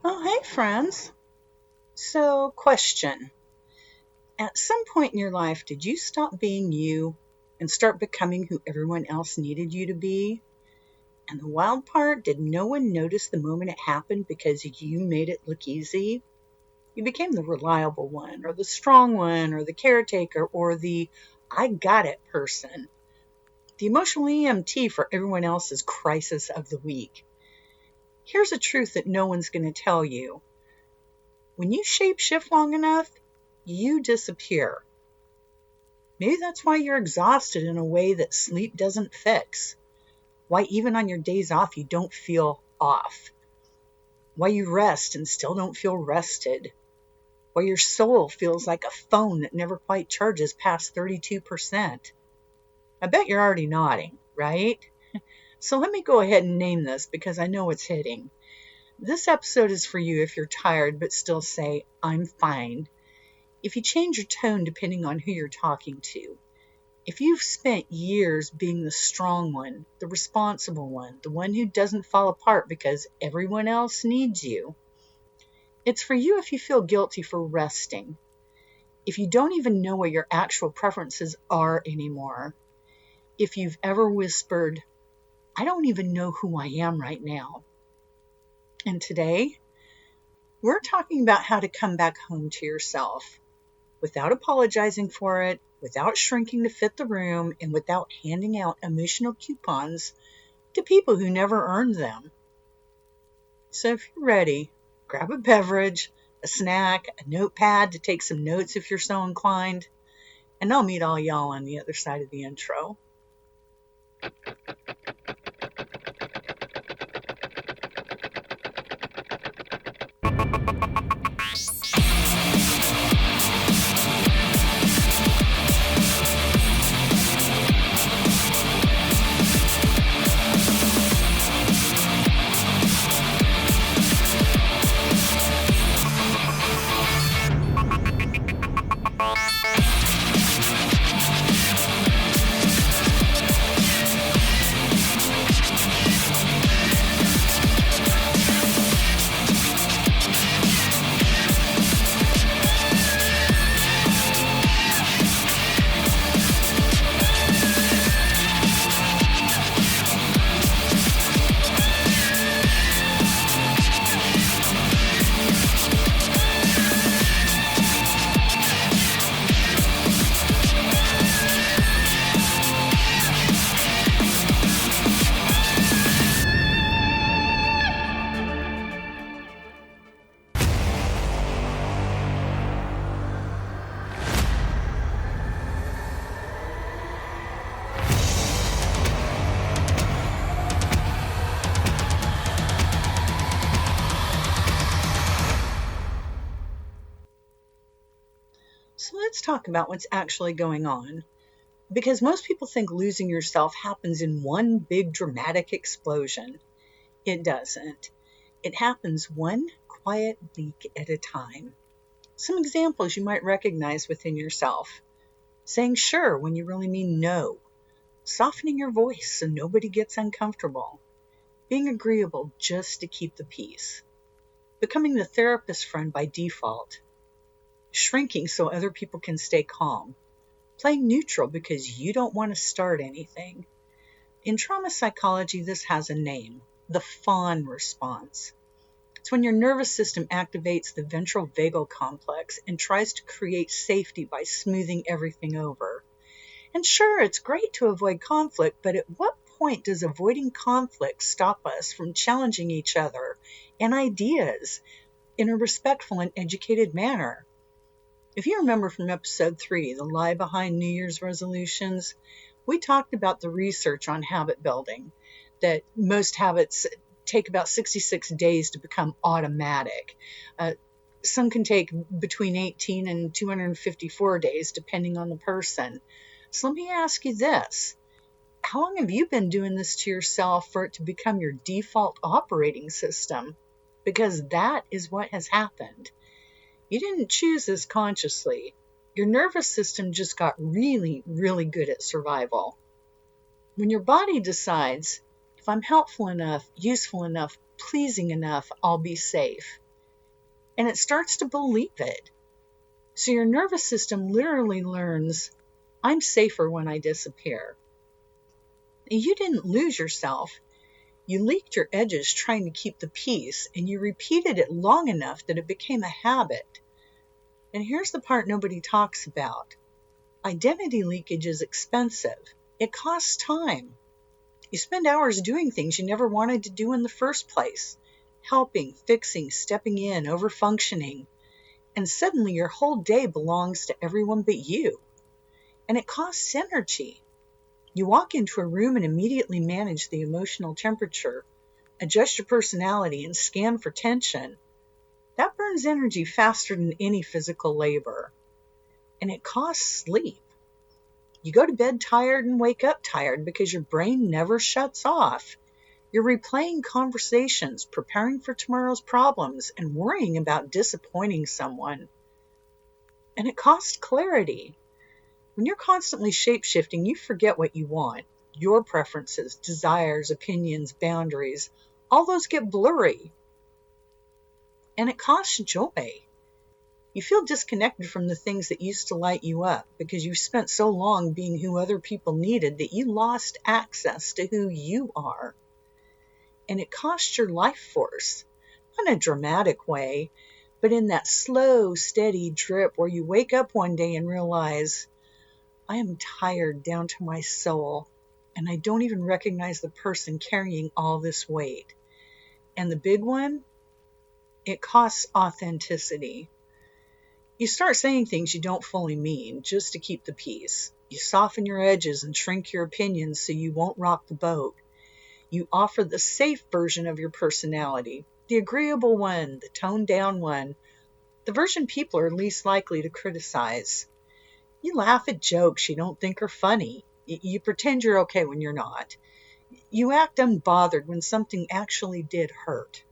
Oh, hey, friends. So, question. At some point in your life, did you stop being you and start becoming who everyone else needed you to be? And the wild part, did no one notice the moment it happened because you made it look easy? You became the reliable one, or the strong one, or the caretaker, or the I got it person. The emotional EMT for everyone else's crisis of the week. Here's a truth that no one's going to tell you. When you shapeshift long enough, you disappear. Maybe that's why you're exhausted in a way that sleep doesn't fix. Why even on your days off you don't feel off. Why you rest and still don't feel rested. Why your soul feels like a phone that never quite charges past 32%. I bet you're already nodding, right? So let me go ahead and name this because I know it's hitting. This episode is for you if you're tired but still say, I'm fine. If you change your tone depending on who you're talking to. If you've spent years being the strong one, the responsible one, the one who doesn't fall apart because everyone else needs you. It's for you if you feel guilty for resting. If you don't even know what your actual preferences are anymore. If you've ever whispered, I don't even know who I am right now. And today, we're talking about how to come back home to yourself without apologizing for it, without shrinking to fit the room, and without handing out emotional coupons to people who never earned them. So if you're ready, grab a beverage, a snack, a notepad to take some notes if you're so inclined, and I'll meet all y'all on the other side of the intro. So let's talk about what's actually going on. Because most people think losing yourself happens in one big dramatic explosion. It doesn't. It happens one quiet leak at a time. Some examples you might recognize within yourself. Saying sure when you really mean no. Softening your voice so nobody gets uncomfortable. Being agreeable just to keep the peace. Becoming the therapist friend by default. Shrinking so other people can stay calm. Playing neutral because you don't want to start anything. In trauma psychology, this has a name, the fawn response. It's when your nervous system activates the ventral vagal complex and tries to create safety by smoothing everything over. And sure, it's great to avoid conflict, but at what point does avoiding conflict stop us from challenging each other and ideas in a respectful and educated manner? If you remember from episode 3, the lie behind New Year's resolutions, we talked about the research on habit building, that most habits take about 66 days to become automatic. Some can take between 18 and 254 days, depending on the person. So let me ask you this. How long have you been doing this to yourself for it to become your default operating system? Because that is what has happened. You didn't choose this consciously. Your nervous system just got really, really good at survival. When your body decides, if I'm helpful enough, useful enough, pleasing enough, I'll be safe. and it starts to believe it. So your nervous system literally learns, I'm safer when I disappear. You didn't lose yourself. You leaked your edges trying to keep the peace, and you repeated it long enough that it became a habit. And here's the part nobody talks about. Identity leakage is expensive. It costs time. You spend hours doing things you never wanted to do in the first place. Helping, fixing, stepping in, overfunctioning. And suddenly your whole day belongs to everyone but you. And it costs energy. You walk into a room and immediately manage the emotional temperature, adjust your personality, and scan for tension. That burns energy faster than any physical labor. And it costs sleep. You go to bed tired and wake up tired because your brain never shuts off. You're replaying conversations, preparing for tomorrow's problems, and worrying about disappointing someone. And it costs clarity. When you're constantly shape-shifting, you forget what you want. Your preferences, desires, opinions, boundaries, all those get blurry. And it costs joy. You feel disconnected from the things that used to light you up because you spent so long being who other people needed that you lost access to who you are. And it costs your life force, not in a dramatic way, but in that slow, steady drip where you wake up one day and realize, I am tired down to my soul, and I don't even recognize the person carrying all this weight. And the big one, it costs authenticity. You start saying things you don't fully mean just to keep the peace. You soften your edges and shrink your opinions so you won't rock the boat. You offer the safe version of your personality, the agreeable one, the toned down one, the version people are least likely to criticize. You laugh at jokes you don't think are funny. You pretend you're okay when you're not. You act unbothered when something actually did hurt.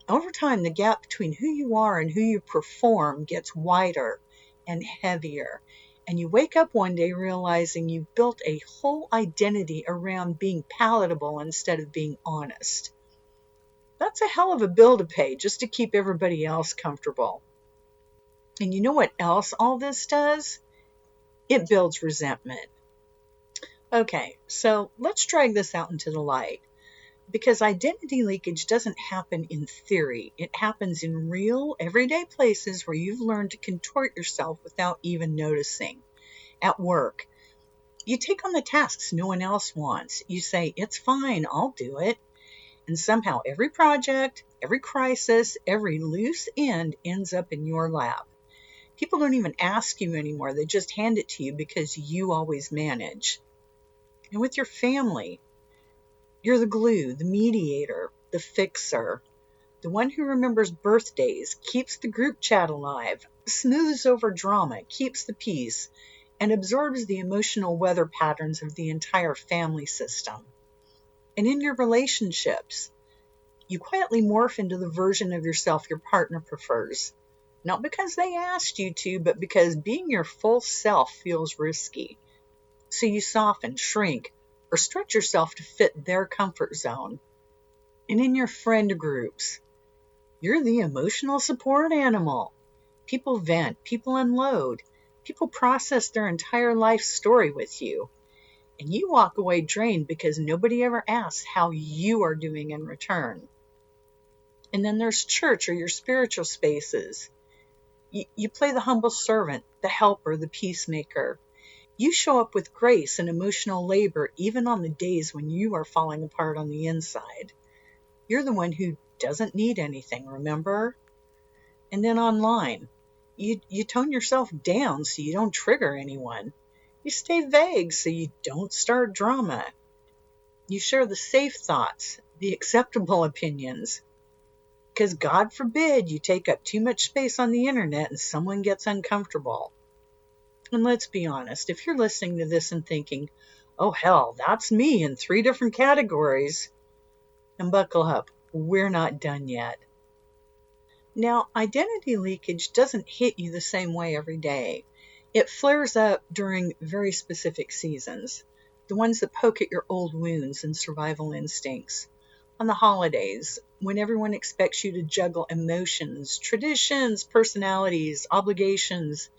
Over time, the gap between who you are and who you perform gets wider and heavier. And you wake up one day realizing you've built a whole identity around being palatable instead of being honest. That's a hell of a bill to pay just to keep everybody else comfortable. And you know what else all this does? It builds resentment. Okay, so let's drag this out into the light. Because identity leakage doesn't happen in theory. It happens in real, everyday places where you've learned to contort yourself without even noticing. At work, you take on the tasks no one else wants. You say, it's fine, I'll do it. And somehow every project, every crisis, every loose end ends up in your lap. People don't even ask you anymore. They just hand it to you because you always manage. And with your family, you're the glue, the mediator, the fixer, the one who remembers birthdays, keeps the group chat alive, smooths over drama, keeps the peace, and absorbs the emotional weather patterns of the entire family system. And in your relationships, you quietly morph into the version of yourself your partner prefers. Not because they asked you to, but because being your full self feels risky. So you soften, shrink, or stretch yourself to fit their comfort zone. And in your friend groups, you're the emotional support animal. People vent, people unload, people process their entire life story with you. And you walk away drained because nobody ever asks how you are doing in return. And then there's church or your spiritual spaces. You play the humble servant, the helper, the peacemaker. You show up with grace and emotional labor even on the days when you are falling apart on the inside. You're the one who doesn't need anything, remember? And then online, you tone yourself down so you don't trigger anyone. You stay vague so you don't start drama. You share the safe thoughts, the acceptable opinions. Because God forbid you take up too much space on the internet and someone gets uncomfortable. And let's be honest, if you're listening to this and thinking, oh hell, that's me in 3 different categories, then buckle up, we're not done yet. Now, identity leakage doesn't hit you the same way every day. It flares up during very specific seasons, the ones that poke at your old wounds and survival instincts. On the holidays, when everyone expects you to juggle emotions, traditions, personalities, obligations,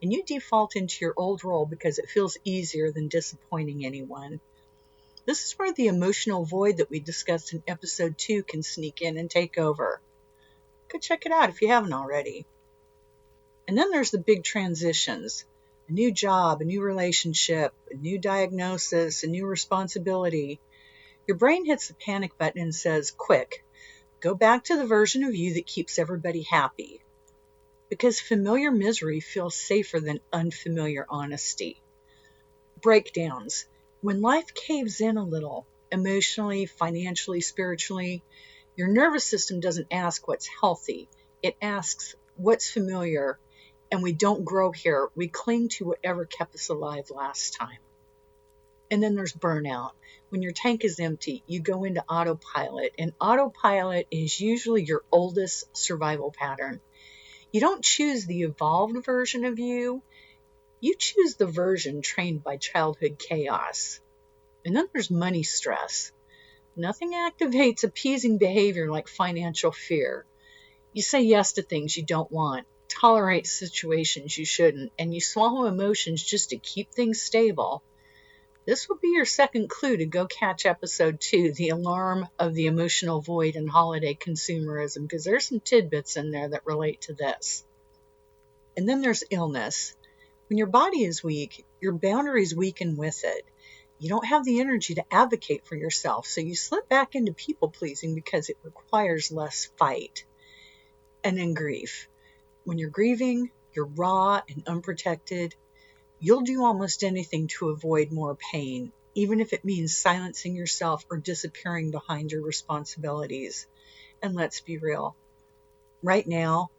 and you default into your old role because it feels easier than disappointing anyone. This is where the emotional void that we discussed in episode 2 can sneak in and take over. Go check it out if you haven't already. And then there's the big transitions. A new job, a new relationship, a new diagnosis, a new responsibility. Your brain hits the panic button and says, quick, go back to the version of you that keeps everybody happy. Because familiar misery feels safer than unfamiliar honesty. Breakdowns. When life caves in a little, emotionally, financially, spiritually, your nervous system doesn't ask what's healthy. It asks what's familiar, and we don't grow here. We cling to whatever kept us alive last time. And then there's burnout. When your tank is empty, you go into autopilot, and autopilot is usually your oldest survival pattern. You don't choose the evolved version of you. You choose the version trained by childhood chaos. And then there's money stress. Nothing activates appeasing behavior like financial fear. You say yes to things you don't want, tolerate situations you shouldn't, and you swallow emotions just to keep things stable. This will be your second clue to go catch episode 2, The Alarm of the Emotional Void and Holiday Consumerism, because there's some tidbits in there that relate to this. And then there's illness. When your body is weak, your boundaries weaken with it. You don't have the energy to advocate for yourself, so you slip back into people-pleasing because it requires less fight. And then grief. When you're grieving, you're raw and unprotected. You'll do almost anything to avoid more pain, even if it means silencing yourself or disappearing behind your responsibilities. And let's be real. Right now,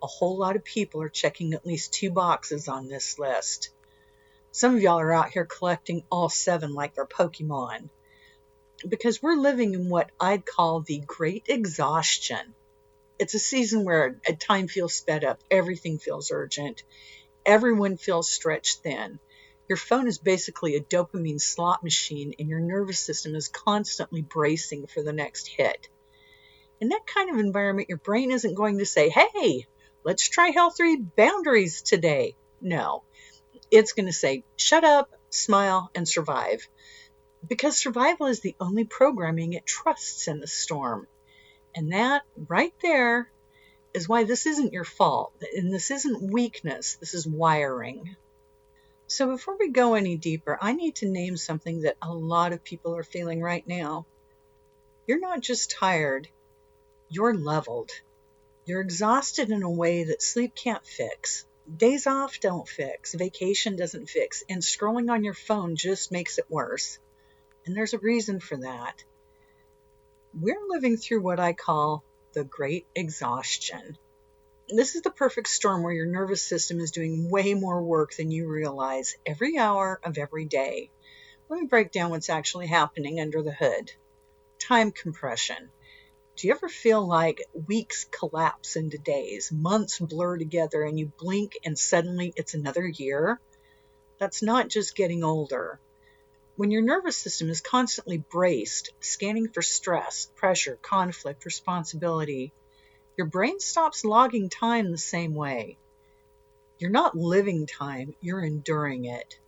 a whole lot of people are checking at least 2 boxes on this list. Some of y'all are out here collecting all 7 like they're Pokemon. Because we're living in what I'd call the great exhaustion. It's a season where time feels sped up, everything feels urgent, everyone feels stretched thin. Your phone is basically a dopamine slot machine, and your nervous system is constantly bracing for the next hit. In that kind of environment, your brain isn't going to say, hey, let's try healthy boundaries today. No, it's going to say, shut up, smile, and survive. Because survival is the only programming it trusts in the storm. And that right there is why this isn't your fault. And this isn't weakness. This is wiring. So before we go any deeper, I need to name something that a lot of people are feeling right now. You're not just tired. You're leveled. You're exhausted in a way that sleep can't fix. Days off don't fix. Vacation doesn't fix. And scrolling on your phone just makes it worse. And there's a reason for that. We're living through what I call the great exhaustion. This is the perfect storm where your nervous system is doing way more work than you realize every hour of every day. Let me break down what's actually happening under the hood. Time compression. Do you ever feel like weeks collapse into days, months blur together, and you blink and suddenly it's another year? That's not just getting older. When your nervous system is constantly braced, scanning for stress, pressure, conflict, responsibility, your brain stops logging time the same way. You're not living time, you're enduring it.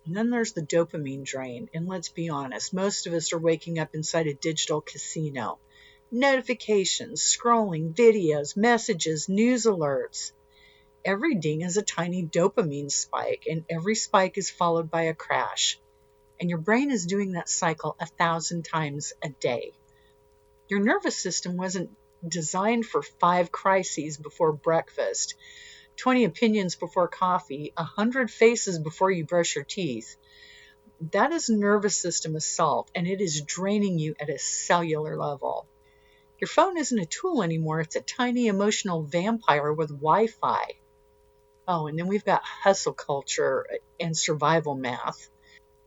And then there's the dopamine drain. And let's be honest, most of us are waking up inside a digital casino. Notifications, scrolling, videos, messages, news alerts. Every ding is a tiny dopamine spike, and every spike is followed by a crash. And your brain is doing that cycle 1,000 times a day. Your nervous system wasn't designed for 5 crises before breakfast, 20 opinions before coffee, 100 faces before you brush your teeth. That is nervous system assault, and it is draining you at a cellular level. Your phone isn't a tool anymore. It's a tiny emotional vampire with Wi-Fi. Oh, and then we've got hustle culture and survival math.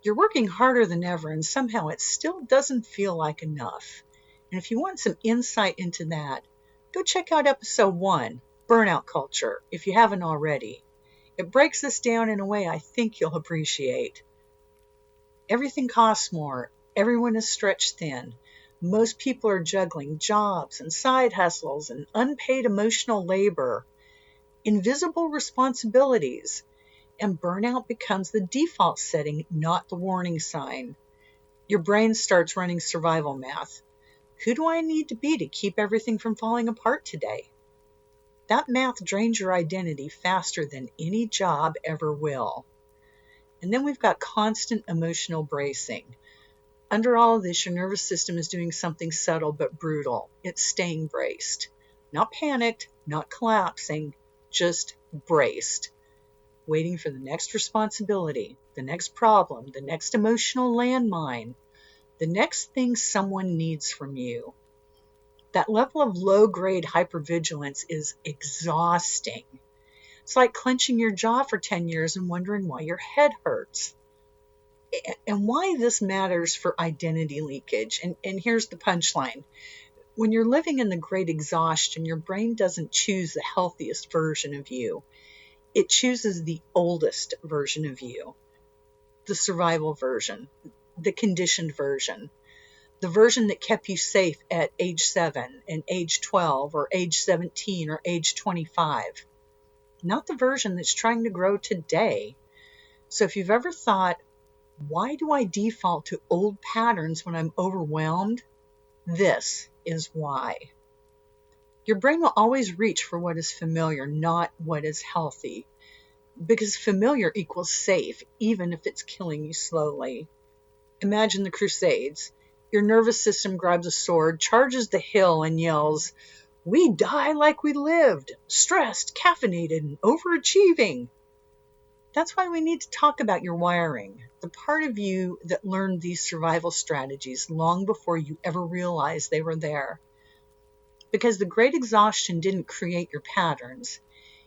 You're working harder than ever, and somehow it still doesn't feel like enough. And if you want some insight into that, go check out episode 1, Burnout Culture, if you haven't already. It breaks this down in a way I think you'll appreciate. Everything costs more. Everyone is stretched thin. Most people are juggling jobs and side hustles and unpaid emotional labor, invisible responsibilities, and burnout becomes the default setting, not the warning sign. Your brain starts running survival math. Who do I need to be to keep everything from falling apart today? That math drains your identity faster than any job ever will. And then we've got constant emotional bracing. Under all of this, your nervous system is doing something subtle but brutal. It's staying braced. Not panicked, not collapsing, just braced. Waiting for the next responsibility, the next problem, the next emotional landmine, the next thing someone needs from you. That level of low-grade hypervigilance is exhausting. It's like clenching your jaw for 10 years and wondering why your head hurts. And why this matters for identity leakage. And here's the punchline. When you're living in the great exhaustion, your brain doesn't choose the healthiest version of you. It chooses the oldest version of you, the survival version, the conditioned version, the version that kept you safe at age 7 and age 12 or age 17 or age 25. Not the version that's trying to grow today. So if you've ever thought, why do I default to old patterns when I'm overwhelmed? This is why. Your brain will always reach for what is familiar, not what is healthy. Because familiar equals safe, even if it's killing you slowly. Imagine the Crusades. Your nervous system grabs a sword, charges the hill, and yells, "We die like we lived, stressed, caffeinated, and overachieving." That's why we need to talk about your wiring, the part of you that learned these survival strategies long before you ever realized they were there. Because the great exhaustion didn't create your patterns.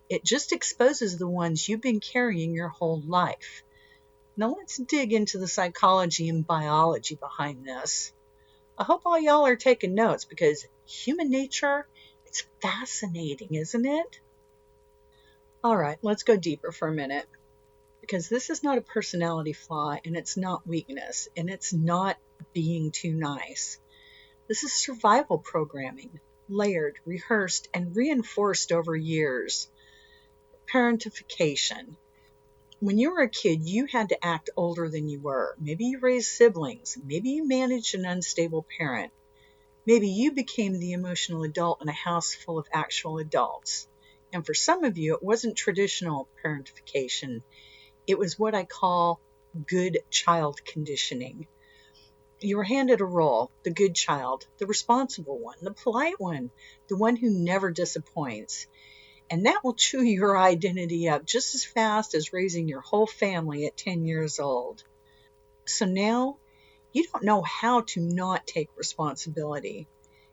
It just exposes the ones you've been carrying your whole life. Now let's dig into the psychology and biology behind this. I hope all y'all are taking notes because human nature, it's fascinating, isn't it? All right, let's go deeper for a minute. Because this is not a personality flaw, and it's not weakness, and it's not being too nice. This is survival programming, layered, rehearsed, and reinforced over years. Parentification. When you were a kid, you had to act older than you were. Maybe you raised siblings. Maybe you managed an unstable parent. Maybe you became the emotional adult in a house full of actual adults. And for some of you, it wasn't traditional parentification. It was what I call good child conditioning. You were handed a role, the good child, the responsible one, the polite one, the one who never disappoints. And that will chew your identity up just as fast as raising your whole family at 10 years old. So now you don't know how to not take responsibility.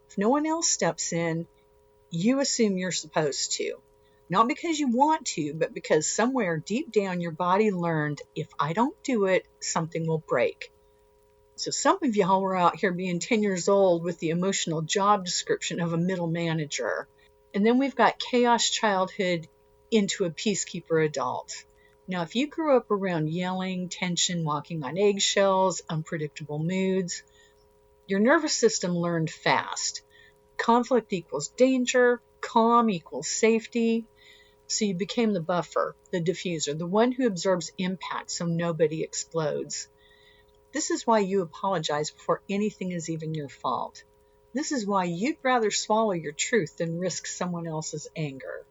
If no one else steps in, you assume you're supposed to. Not because you want to, but because somewhere deep down your body learned, if I don't do it, something will break. So some of y'all were out here being 10 years old with the emotional job description of a middle manager. And then we've got chaos childhood into a peacekeeper adult. Now, if you grew up around yelling, tension, walking on eggshells, unpredictable moods, your nervous system learned fast. Conflict equals danger, calm equals safety. So you became the buffer, the diffuser, the one who absorbs impact so nobody explodes. This is why you apologize before anything is even your fault. This is why you'd rather swallow your truth than risk someone else's anger.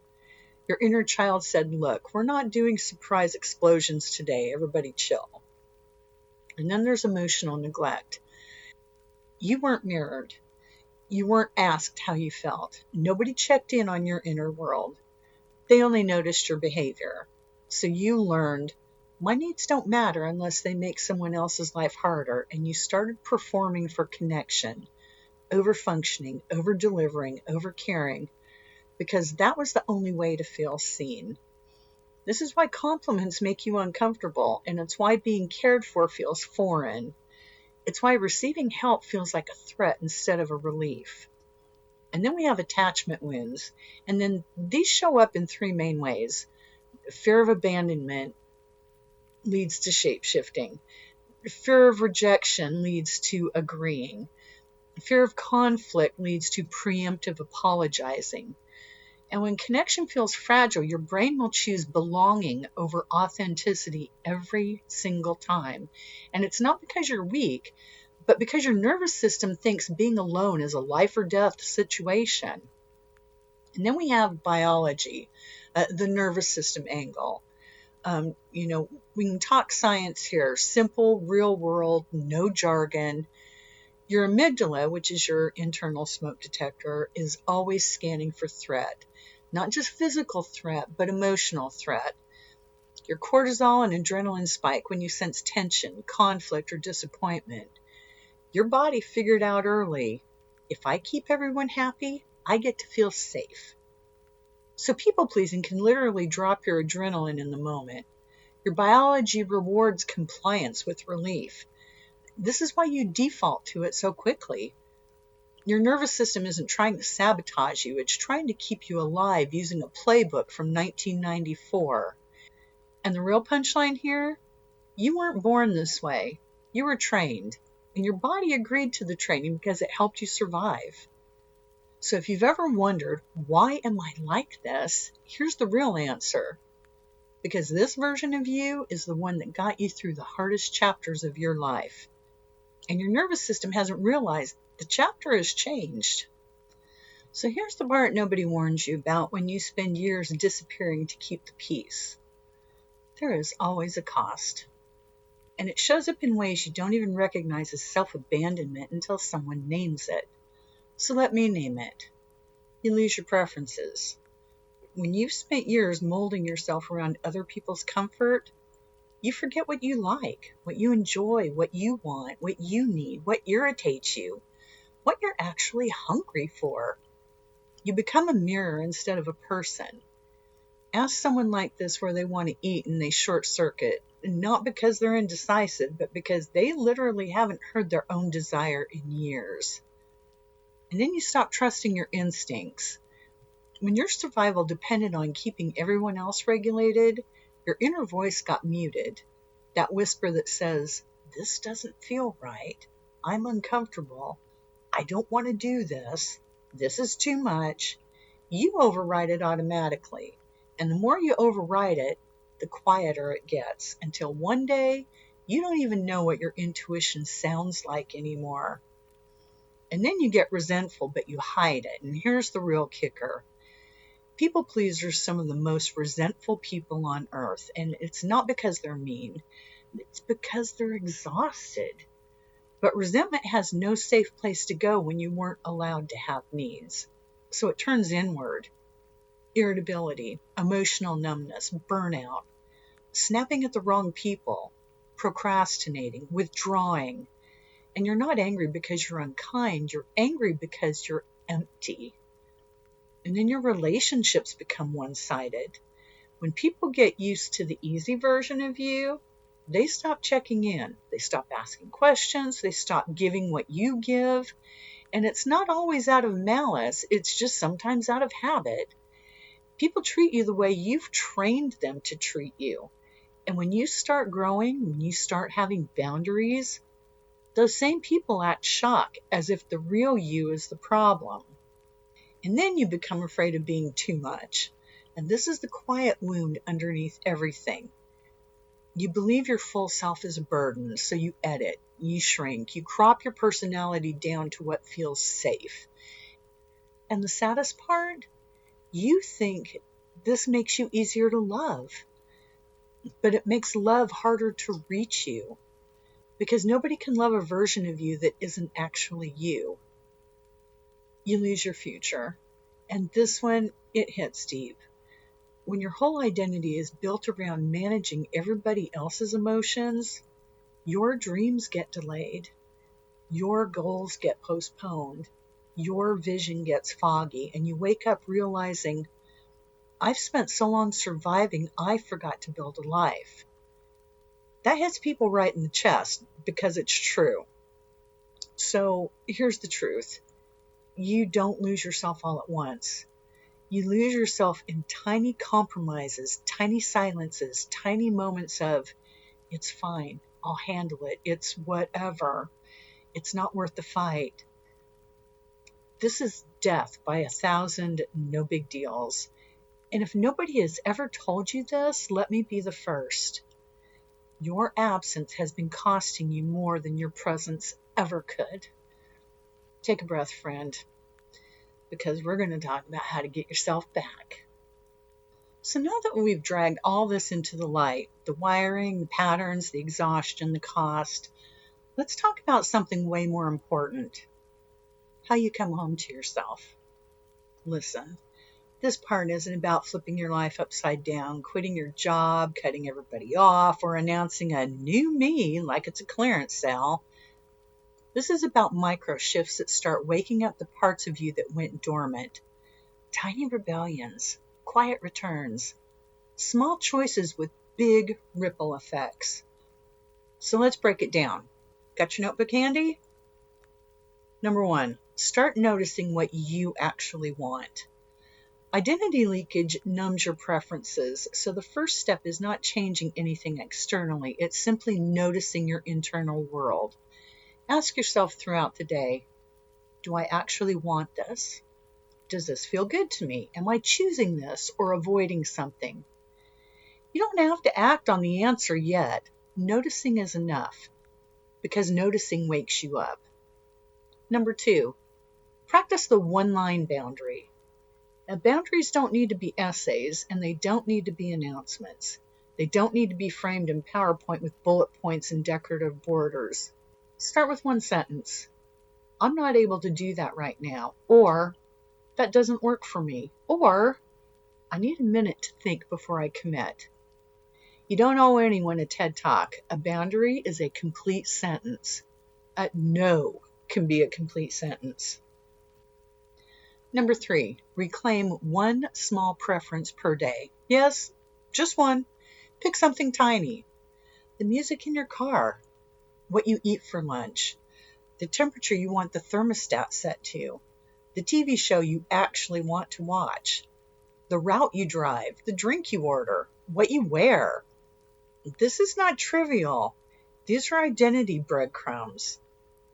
Your inner child said, look, we're not doing surprise explosions today. Everybody chill. And then there's emotional neglect. You weren't mirrored. You weren't asked how you felt. Nobody checked in on your inner world. They only noticed your behavior. So you learned, my needs don't matter unless they make someone else's life harder. And you started performing for connection, over-functioning, over-delivering, over-caring, because that was the only way to feel seen. This is why compliments make you uncomfortable, and it's why being cared for feels foreign. It's why receiving help feels like a threat instead of a relief. And then we have attachment wounds, and then these show up in three main ways. Fear of abandonment leads to shape-shifting. Fear of rejection leads to agreeing. Fear of conflict leads to preemptive apologizing. And when connection feels fragile, your brain will choose belonging over authenticity every single time. And it's not because you're weak, but because your nervous system thinks being alone is a life or death situation. And then we have biology, the nervous system angle. We can talk science here, simple, real world, no jargon. Your amygdala, which is your internal smoke detector, is always scanning for threat. Not just physical threat, but emotional threat. Your cortisol and adrenaline spike when you sense tension, conflict, or disappointment. Your body figured out early, if I keep everyone happy, I get to feel safe. So people pleasing can literally drop your adrenaline in the moment. Your biology rewards compliance with relief. This is why you default to it so quickly. Your nervous system isn't trying to sabotage you, it's trying to keep you alive using a playbook from 1994. And the real punchline here, you weren't born this way. You were trained. And your body agreed to the training because it helped you survive. So if you've ever wondered, why am I like this? Here's the real answer. Because this version of you is the one that got you through the hardest chapters of your life. And your nervous system hasn't realized the chapter has changed. So here's the part nobody warns you about when you spend years disappearing to keep the peace. There is always a cost. And it shows up in ways you don't even recognize as self-abandonment until someone names it. So let me name it. You lose your preferences. When you've spent years molding yourself around other people's comfort, you forget what you like, what you enjoy, what you want, what you need, what irritates you, what you're actually hungry for. You become a mirror instead of a person. Ask someone like this where they want to eat and they short circuit, not because they're indecisive, but because they literally haven't heard their own desire in years. And then you stop trusting your instincts. When your survival depended on keeping everyone else regulated, your inner voice got muted. That whisper that says, this doesn't feel right. I'm uncomfortable. I don't want to do this. This is too much. You override it automatically. And the more you override it, the quieter it gets, until one day you don't even know what your intuition sounds like anymore. And then you get resentful, but you hide it. And here's the real kicker. People pleasers are some of the most resentful people on earth. And it's not because they're mean. It's because they're exhausted. But resentment has no safe place to go when you weren't allowed to have needs. So it turns inward. Irritability, emotional numbness, burnout, snapping at the wrong people, procrastinating, withdrawing. And you're not angry because you're unkind. You're angry because you're empty. And then your relationships become one-sided. When people get used to the easy version of you, they stop checking in. They stop asking questions. They stop giving what you give. And it's not always out of malice. It's just sometimes out of habit. People treat you the way you've trained them to treat you. And when you start growing, when you start having boundaries, those same people act shocked as if the real you is the problem. And then you become afraid of being too much. And this is the quiet wound underneath everything. You believe your full self is a burden, so you edit, you shrink, you crop your personality down to what feels safe. And the saddest part, you think this makes you easier to love. But it makes love harder to reach you, because nobody can love a version of you that isn't actually you. You lose your future. And this one, it hits deep. When your whole identity is built around managing everybody else's emotions, your dreams get delayed. Your goals get postponed. Your vision gets foggy, and you wake up realizing, I've spent so long surviving, I forgot to build a life. That hits people right in the chest because it's true. So here's the truth. You don't lose yourself all at once. You lose yourself in tiny compromises, tiny silences, tiny moments of, it's fine, I'll handle it, it's whatever, it's not worth the fight. This is death by 1,000 no big deals. And if nobody has ever told you this, let me be the first. Your absence has been costing you more than your presence ever could. Take a breath, friend, because we're going to talk about how to get yourself back. So now that we've dragged all this into the light, the wiring, the patterns, the exhaustion, the cost, let's talk about something way more important. How you come home to yourself. Listen, this part isn't about flipping your life upside down, quitting your job, cutting everybody off, or announcing a new me like it's a clearance sale. This is about micro shifts that start waking up the parts of you that went dormant. Tiny rebellions, quiet returns, small choices with big ripple effects. So let's break it down. Got your notebook handy? Number 1, start noticing what you actually want. Identity leakage numbs your preferences, so the first step is not changing anything externally. It's simply noticing your internal world. Ask yourself throughout the day, do I actually want this? Does this feel good to me? Am I choosing this or avoiding something? You don't have to act on the answer yet. Noticing is enough, because noticing wakes you up. Number 2, practice the one-line boundary. Now, boundaries don't need to be essays, and they don't need to be announcements. They don't need to be framed in PowerPoint with bullet points and decorative borders. Start with one sentence. I'm not able to do that right now. Or, that doesn't work for me. Or, I need a minute to think before I commit. You don't owe anyone a TED Talk. A boundary is a complete sentence. A no can be a complete sentence. Number 3, reclaim one small preference per day. Yes, just one. Pick something tiny. The music in your car, what you eat for lunch, the temperature you want the thermostat set to, the TV show you actually want to watch, the route you drive, the drink you order, what you wear. This is not trivial. These are identity breadcrumbs.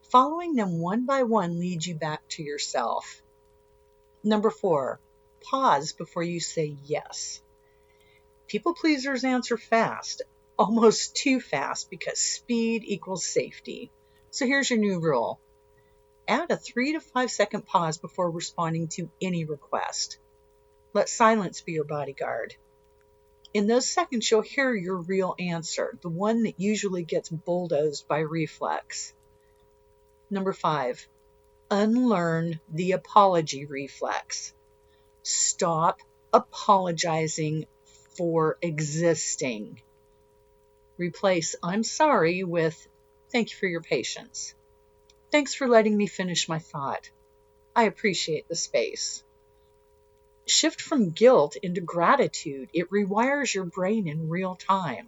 Following them one by one leads you back to yourself. Number 4, pause before you say yes. People pleasers answer fast, almost too fast, because speed equals safety. So here's your new rule. Add a 3 to 5 second pause before responding to any request. Let silence be your bodyguard. In those seconds, you'll hear your real answer, the one that usually gets bulldozed by reflex. Number 5, unlearn the apology reflex. Stop apologizing for existing. Replace I'm sorry with thank you for your patience. Thanks for letting me finish my thought. I appreciate the space. Shift from guilt into gratitude. It rewires your brain in real time.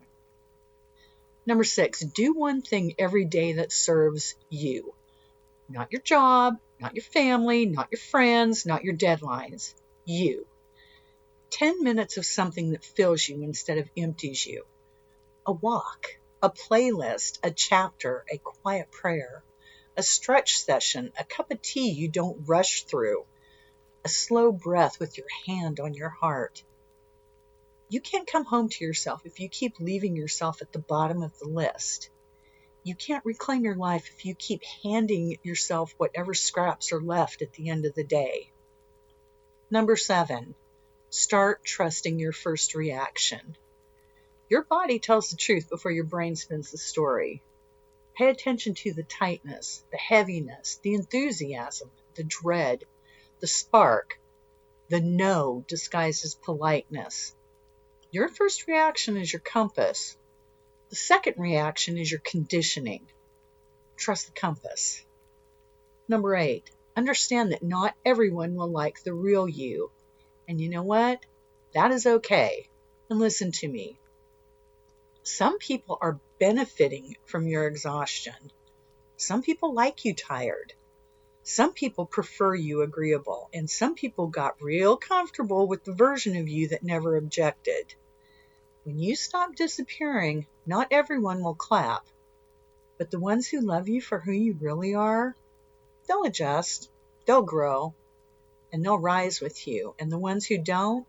Number 6, do one thing every day that serves you. Not your job, not your family, not your friends, not your deadlines. You. 10 minutes of something that fills you instead of empties you. A walk, a playlist, a chapter, a quiet prayer, a stretch session, a cup of tea you don't rush through, a slow breath with your hand on your heart. You can't come home to yourself if you keep leaving yourself at the bottom of the list. You can't reclaim your life if you keep handing yourself whatever scraps are left at the end of the day. Number 7, start trusting your first reaction. Your body tells the truth before your brain spins the story. Pay attention to the tightness, the heaviness, the enthusiasm, the dread, the spark, the no disguised as politeness. Your first reaction is your compass. The second reaction is your conditioning. Trust the compass. Number 8, understand that not everyone will like the real you. And you know what? That is okay. And listen to me. Some people are benefiting from your exhaustion. Some people like you tired. Some people prefer you agreeable. And some people got real comfortable with the version of you that never objected. When you stop disappearing, not everyone will clap. But the ones who love you for who you really are, they'll adjust. They'll grow and they'll rise with you. And the ones who don't,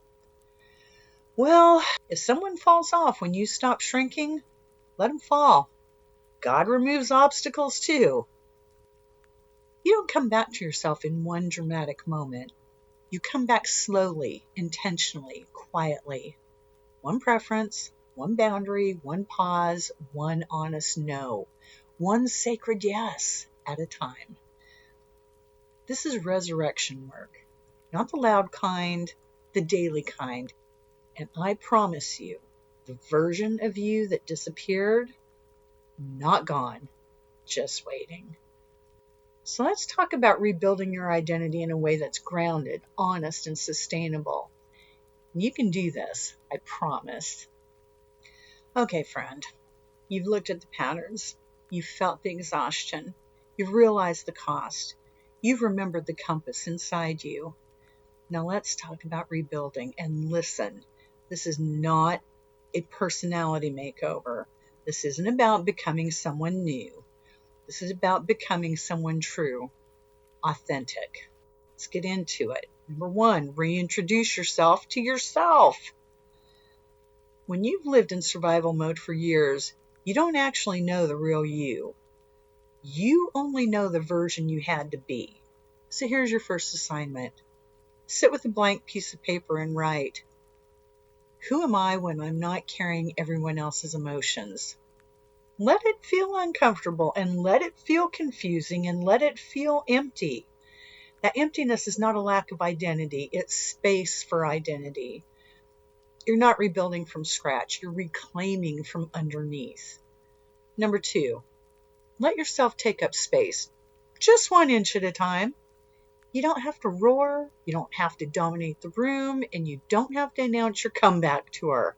well, if someone falls off when you stop shrinking, let them fall. God removes obstacles too. You don't come back to yourself in one dramatic moment. You come back slowly, intentionally, quietly. One preference, one boundary, one pause, one honest no, one sacred yes at a time. This is resurrection work, not the loud kind, the daily kind. And I promise you, the version of you that disappeared, not gone, just waiting. So let's talk about rebuilding your identity in a way that's grounded, honest, and sustainable. You can do this, I promise. Okay, friend, you've looked at the patterns. You've felt the exhaustion. You've realized the cost. You've remembered the compass inside you. Now let's talk about rebuilding. And listen, this is not a personality makeover. This isn't about becoming someone new. This is about becoming someone true, authentic. Let's get into it. Number one, reintroduce yourself to yourself. When you've lived in survival mode for years, you don't actually know the real you. You only know the version you had to be. So here's your first assignment. Sit with a blank piece of paper and write, who am I when I'm not carrying everyone else's emotions? Let it feel uncomfortable and let it feel confusing and let it feel empty. That emptiness is not a lack of identity. It's space for identity. You're not rebuilding from scratch. You're reclaiming from underneath. Number two, let yourself take up space. Just 1 inch at a time. You don't have to roar. You don't have to dominate the room. And you don't have to announce your comeback tour.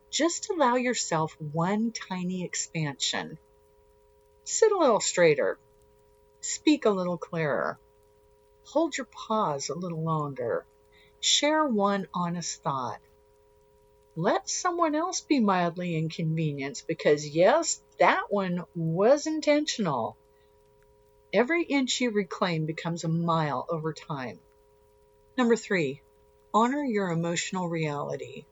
Just allow yourself one tiny expansion. Sit a little straighter. Speak a little clearer. Hold your pause a little longer. Share one honest thought. Let someone else be mildly inconvenienced because, yes, that one was intentional. Every inch you reclaim becomes a mile over time. Number three, honor your emotional reality.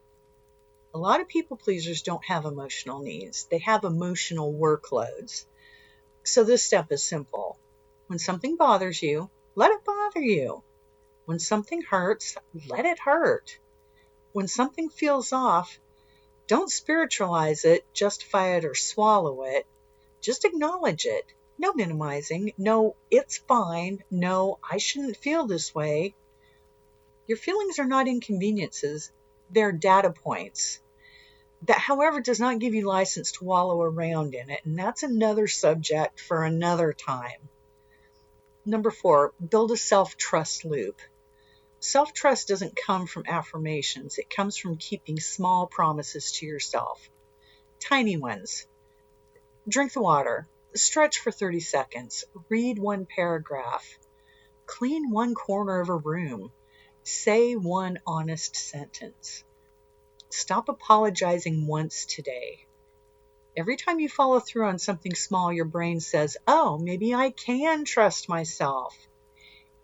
A lot of people pleasers don't have emotional needs. They have emotional workloads. So this step is simple. When something bothers you, let it bother you. When something hurts, let it hurt. When something feels off, don't spiritualize it, justify it, or swallow it. Just acknowledge it. No minimizing. No, it's fine. No, I shouldn't feel this way. Your feelings are not inconveniences. They're data points. That, however, does not give you license to wallow around in it. And that's another subject for another time. Number four, build a self-trust loop. Self-trust doesn't come from affirmations. It comes from keeping small promises to yourself. Tiny ones. Drink the water. Stretch for 30 seconds. Read one paragraph. Clean one corner of a room. Say one honest sentence. Stop apologizing once today. Every time you follow through on something small, your brain says, oh, maybe I can trust myself.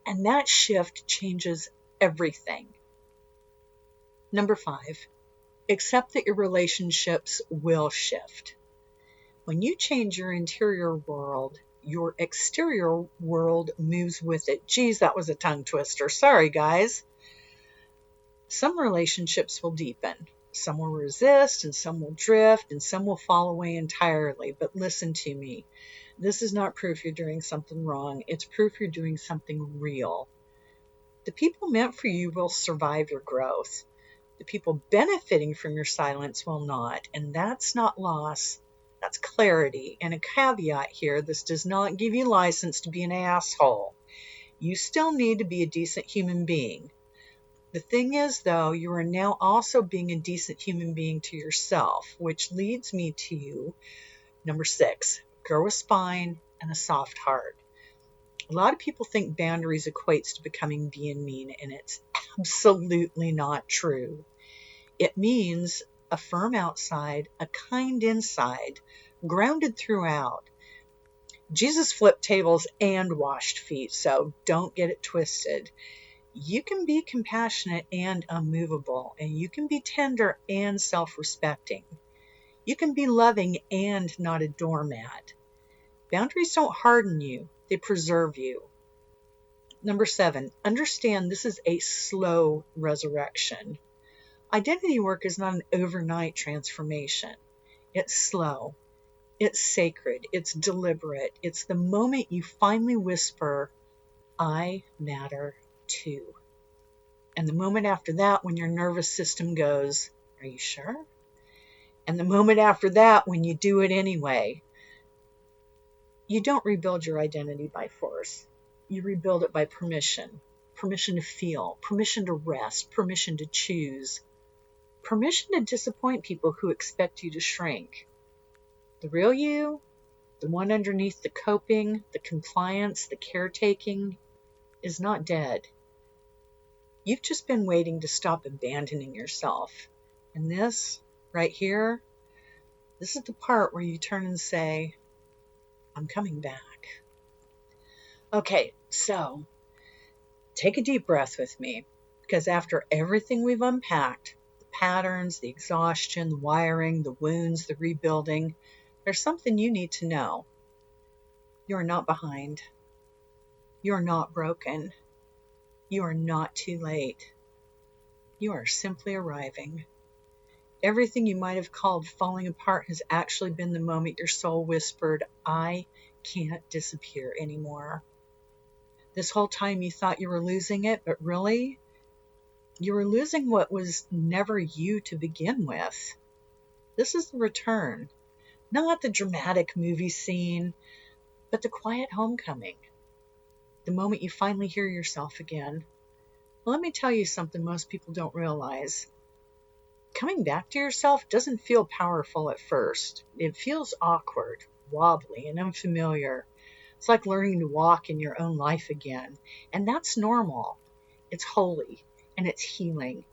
And that shift changes everything. Number five, accept that your relationships will shift. When you change your interior world, your exterior world moves with it. Geez, that was a tongue twister. Sorry, guys. Some relationships will deepen. Some will resist, and some will drift, and some will fall away entirely. But listen to me. This is not proof you're doing something wrong. It's proof you're doing something real. The people meant for you will survive your growth. The people benefiting from your silence will not. And that's not loss. That's clarity. And a caveat here, this does not give you license to be an asshole. You still need to be a decent human being. The thing is, though, you are now also being a decent human being to yourself, which leads me to number six, grow a spine and a soft heart. A lot of people think boundaries equates to becoming being mean, and it's absolutely not true. It means a firm outside, a kind inside, grounded throughout. Jesus flipped tables and washed feet, so don't get it twisted. You can be compassionate and unmovable, and you can be tender and self-respecting. You can be loving and not a doormat. Boundaries don't harden you, they preserve you. Number 7, understand this is a slow resurrection. Identity work is not an overnight transformation. It's slow. It's sacred. It's deliberate. It's the moment you finally whisper, I matter too. And the moment after that, when your nervous system goes, are you sure? And the moment after that, when you do it anyway, you don't rebuild your identity by force. You rebuild it by permission. Permission to feel, permission to rest, permission to choose, permission to disappoint people who expect you to shrink. The real you, the one underneath the coping, the compliance, the caretaking, is not dead. You've just been waiting to stop abandoning yourself. And this, right here, this is the part where you turn and say, I'm coming back. Okay, so take a deep breath with me, because after everything we've unpacked, the patterns, the exhaustion, the wiring, the wounds, the rebuilding, there's something you need to know. You're not behind. You're not broken. You are not too late. You are simply arriving. Everything you might have called falling apart has actually been the moment your soul whispered, I can't disappear anymore. This whole time you thought you were losing it, but really, you were losing what was never you to begin with. This is the return, not the dramatic movie scene, but the quiet homecoming. The moment you finally hear yourself again. Well, let me tell you something most people don't realize. Coming back to yourself doesn't feel powerful at first. It feels awkward, wobbly, and unfamiliar. It's like learning to walk in your own life again. And that's normal. It's holy, and it's healing.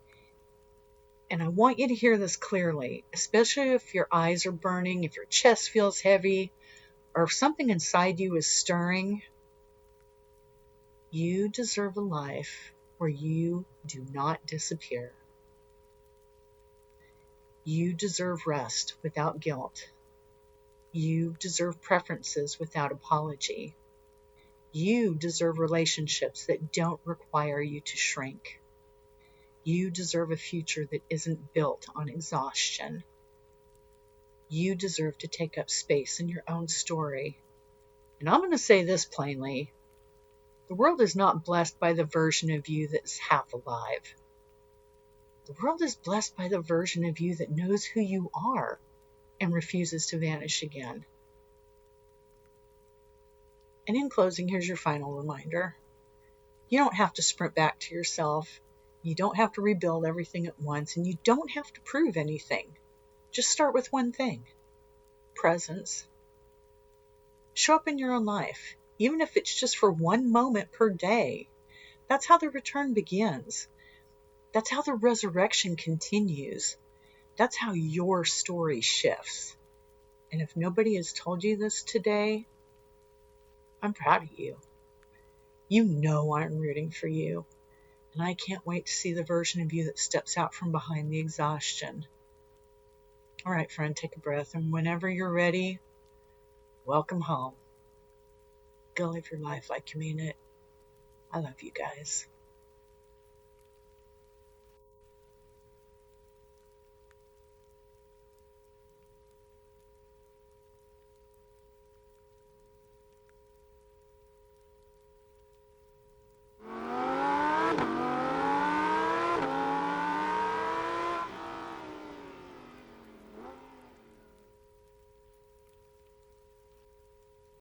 And I want you to hear this clearly, especially if your eyes are burning, if your chest feels heavy, or if something inside you is stirring. You deserve a life where you do not disappear. You deserve rest without guilt. You deserve preferences without apology. You deserve relationships that don't require you to shrink. You deserve a future that isn't built on exhaustion. You deserve to take up space in your own story. And I'm going to say this plainly. The world is not blessed by the version of you that's half alive. The world is blessed by the version of you that knows who you are and refuses to vanish again. And in closing, here's your final reminder. You don't have to sprint back to yourself. You don't have to rebuild everything at once, and you don't have to prove anything. Just start with one thing. Presence. Show up in your own life, even if it's just for one moment per day. That's how the return begins. That's how the resurrection continues. That's how your story shifts. And if nobody has told you this today, I'm proud of you. You know I'm rooting for you. And I can't wait to see the version of you that steps out from behind the exhaustion. All right, friend, take a breath. And whenever you're ready, welcome home. Go live your life like you mean it. I love you guys.